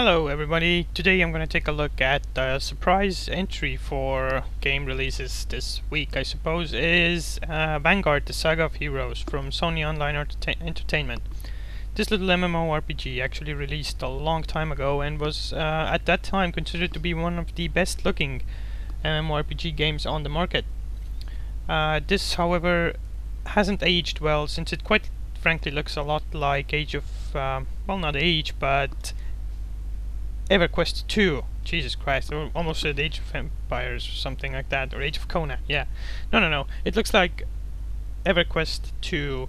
Hello everybody, today I'm going to take a look at the surprise entry for game releases this week, I suppose, is Vanguard, the Saga of Heroes from Sony Online Entertainment. This little MMORPG actually released a long time ago and was at that time considered to be one of the best looking MMORPG games on the market. This however hasn't aged well, since it quite frankly looks a lot like Age of, well, not Age, but EverQuest 2. Jesus Christ, I almost said Age of Empires or something like that, or Age of Conan, yeah. No. It looks like EverQuest 2,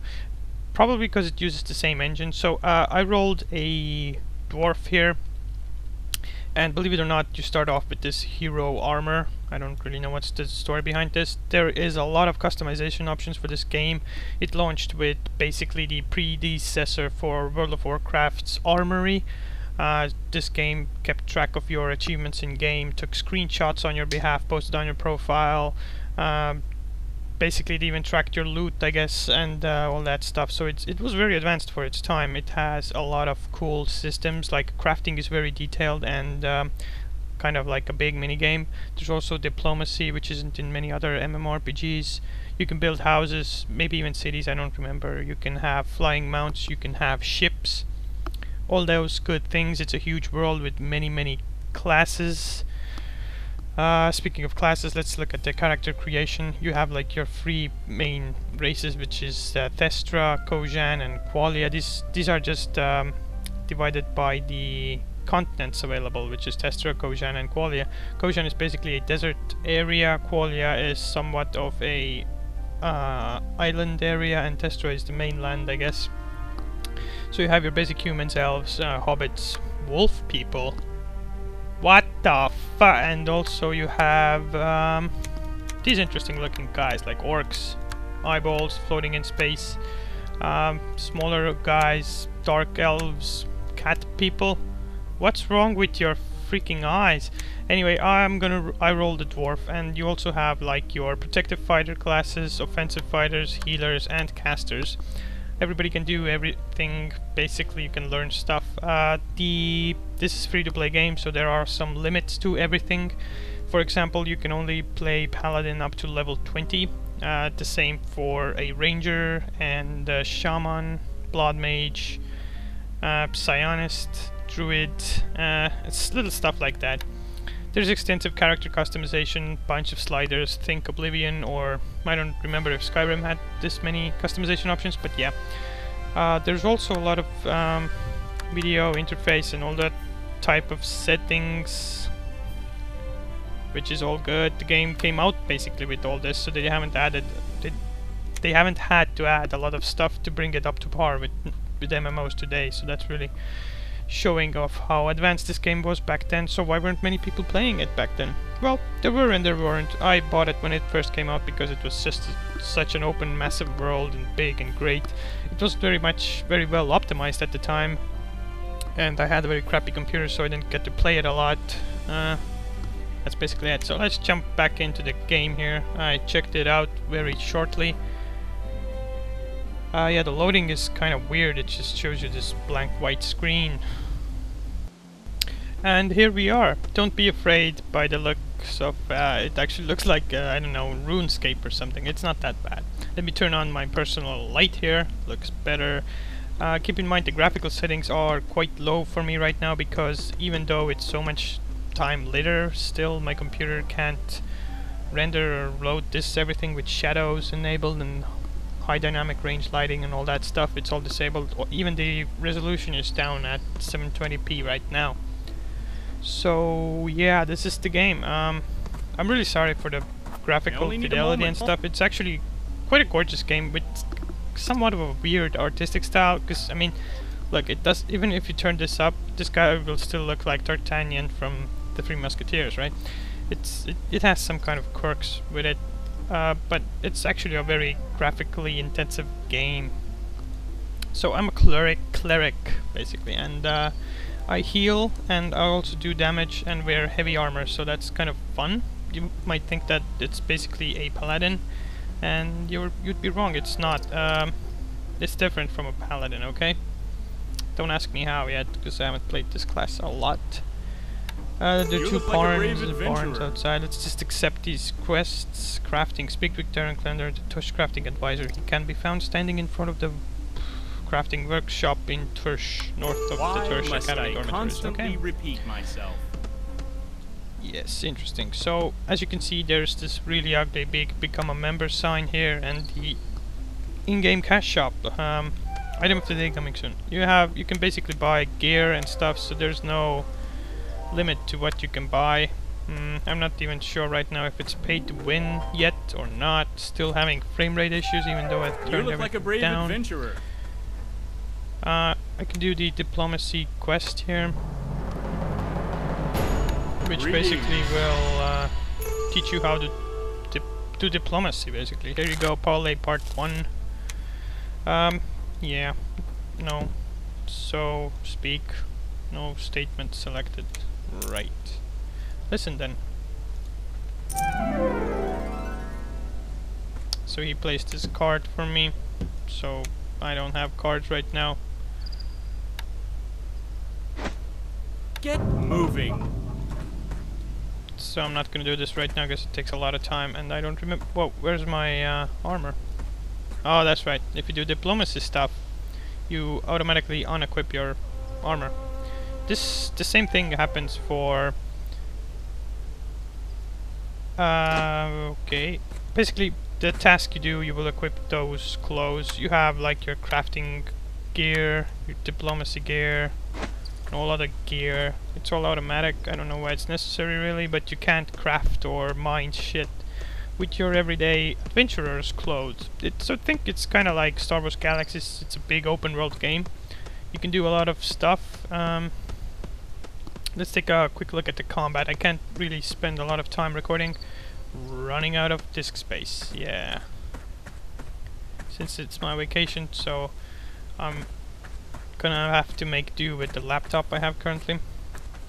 probably because it uses the same engine. So I rolled a dwarf here, and believe it or not, you start off with this hero armor. I don't really know what's the story behind this. There is a lot of customization options for this game. It launched with basically the predecessor for World of Warcraft's Armory. This game kept track of your achievements in game, took screenshots on your behalf, posted on your profile. Basically it even tracked your loot, I guess, and all that stuff. So it was very advanced for its time. It has a lot of cool systems, like crafting is very detailed and kind of like a big mini game. There's also diplomacy, which isn't in many other MMORPGs. You can build houses, maybe even cities, I don't remember. You can have flying mounts, you can have ships. All those good things. It's a huge world with many classes. Speaking of classes, let's look at the character creation. You have like your three main races, which is Thestra, Kojan, and Qualia. These are just divided by the continents available, which is Thestra, Kojan, and Qualia. Kojan is basically a desert area. Qualia is somewhat of a island area, and Thestra is the mainland, I guess. So you have your basic humans, elves, hobbits, wolf people. What the fuck? And also you have these interesting looking guys like orcs, eyeballs floating in space, smaller guys, dark elves, cat people. What's wrong with your freaking eyes? Anyway, I rolled a dwarf, and you also have like your protective fighter classes, offensive fighters, healers, and casters. Everybody can do everything. Basically, you can learn stuff. This is free-to-play game, so there are some limits to everything. For example, you can only play Paladin up to level 20. The same for a Ranger and a Shaman, Blood Mage, Psionist, Druid. It's little stuff like that. There's extensive character customization, bunch of sliders, think Oblivion, or I don't remember if Skyrim had this many customization options, but yeah. There's also a lot of video interface and all that type of settings, which is all good. The game came out basically with all this, so they haven't added, they haven't had to add a lot of stuff to bring it up to par with MMOs today, so that's really showing off how advanced this game was back then. So why weren't many people playing it back then? Well, there were and there weren't. I bought it when it first came out because it was just such an open, massive world and big and great. It was very well optimized at the time, and I had a very crappy computer, so I didn't get to play it a lot. That's basically it. So let's jump back into the game here. I checked it out very shortly. Yeah, the loading is kind of weird. It just shows you this blank white screen. And here we are. Don't be afraid by the looks of it actually looks like, I don't know, RuneScape or something. It's not that bad. Let me turn on my personal light here. Looks better. Keep in mind the graphical settings are quite low for me right now, because even though it's so much time later, still my computer can't render or load this everything with shadows enabled and high dynamic range lighting and all that stuff. It's all disabled. Even the resolution is down at 720p right now. So yeah, this is the game. I'm really sorry for the graphical fidelity and stuff. It's actually quite a gorgeous game with somewhat of a weird artistic style, because I mean, look, it does, even if you turn this up, this guy will still look like D'Artagnan from the Three Musketeers, right? It has some kind of quirks with it. But it's actually a very graphically intensive game. So I'm a cleric basically, and I heal, and I also do damage and wear heavy armor, so that's kind of fun. You might think that it's basically a paladin, and you'd be wrong. It's not. It's different from a paladin, okay? Don't ask me how yet, because I haven't played this class a lot. There are two barns outside. Let's just accept these quests. Crafting. Speak with Darren Clender, the Tush crafting advisor. He can be found standing in front of the crafting workshop in Tush, north of the Tush Academy dormitories. Constantly repeat myself. Yes, interesting. So, as you can see, there's this really ugly big become a member sign here, and the in-game cash shop. Item of the day coming soon. You can basically buy gear and stuff, so there's no limit to what you can buy. I'm not even sure right now if it's paid to win yet or not. Still having frame rate issues, even though I've turned everything like a brave down. Adventurer. I can do the diplomacy quest here, which basically will teach you how to do diplomacy. Basically, here you go, parlay part 1. Yeah, no, so speak, no statement selected. Right. Listen then. So he placed his card for me, so I don't have cards right now. Get moving. So I'm not gonna do this right now because it takes a lot of time, and I don't remember. Whoa, where's my armor? Oh, that's right. If you do diplomacy stuff, you automatically unequip your armor. The same thing happens for okay. Basically, the task you do, you will equip those clothes. You have like your crafting gear, your diplomacy gear, and all other gear. It's all automatic. I don't know why it's necessary really, but you can't craft or mine shit with your everyday adventurer's clothes. So I think it's kind of like Star Wars Galaxies. It's a big open world game. You can do a lot of stuff. Let's take a quick look at the combat. I can't really spend a lot of time recording. Running out of disk space, yeah. Since it's my vacation, so I'm gonna have to make do with the laptop I have currently.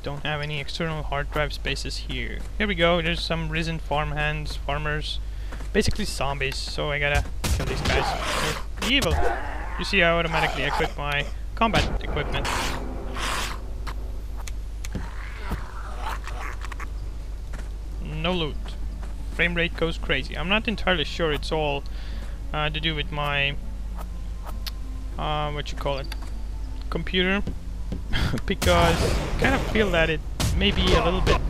Don't have any external hard drive spaces here. Here we go, there's some risen farmers. Basically zombies, so I gotta kill these guys. They're evil. You see, I automatically equip my combat equipment. No loot. Frame rate goes crazy. I'm not entirely sure it's all to do with my computer, because I kind of feel that it may be a little bit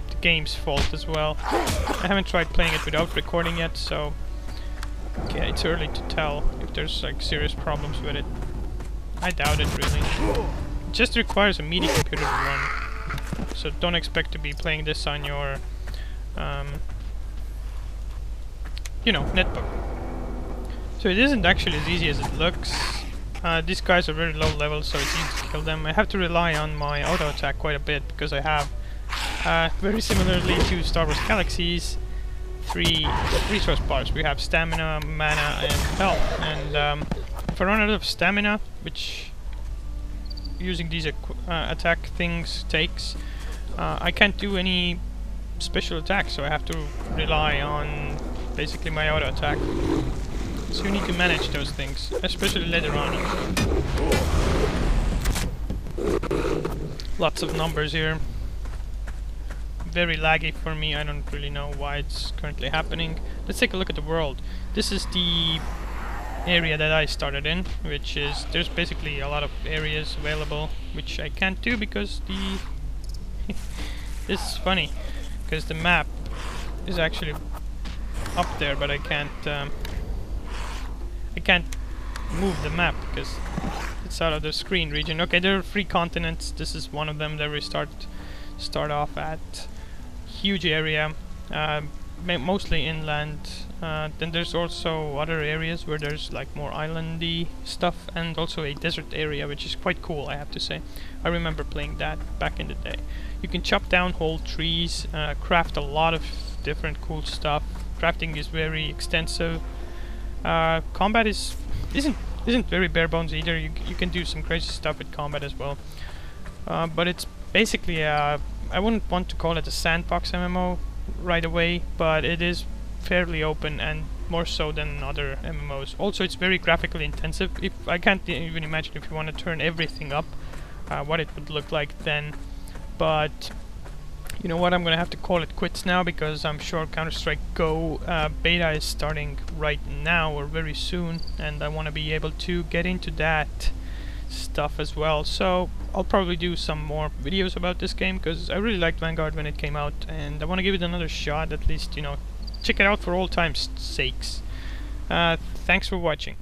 the game's fault as well. I haven't tried playing it without recording yet, so okay, it's early to tell if there's like serious problems with it. I doubt it really. It just requires a media computer to run, so don't expect to be playing this on your you know, netbook. So it isn't actually as easy as it looks. These guys are very low level, so it's easy to kill them. I have to rely on my auto attack quite a bit because I have, very similarly to Star Wars Galaxies, 3 resource bars. We have stamina, mana, and health. And if I run out of stamina, which using these attack things takes, I can't do any special attacks, so I have to rely on basically my auto attack. So you need to manage those things, especially later on. Lots of numbers here. Very laggy for me. I don't really know why it's currently happening. Let's take a look at the world. This is the area that I started in, which is, there's basically a lot of areas available, which I can't do because the this is funny, because the map is actually up there, but I can't move the map because it's out of the screen region. Okay, there are 3 continents. This is one of them that we start off at. Huge area, mostly inland. Then there's also other areas where there's like more islandy stuff, and also a desert area, which is quite cool, I have to say. I remember playing that back in the day. You can chop down whole trees, craft a lot of different cool stuff. Crafting is very extensive. Combat isn't very bare bones either. You can do some crazy stuff with combat as well. But it's basically I wouldn't want to call it a sandbox MMO right away, but it is fairly open, and more so than other MMOs. Also, it's very graphically intensive. If I can't even imagine if you want to turn everything up, what it would look like then. But you know what, I'm gonna have to call it quits now, because I'm sure Counter-Strike Go beta is starting right now or very soon, and I want to be able to get into that stuff as well. So I'll probably do some more videos about this game, because I really liked Vanguard when it came out, and I want to give it another shot, at least, you know, check it out for old time's sakes. Thanks for watching.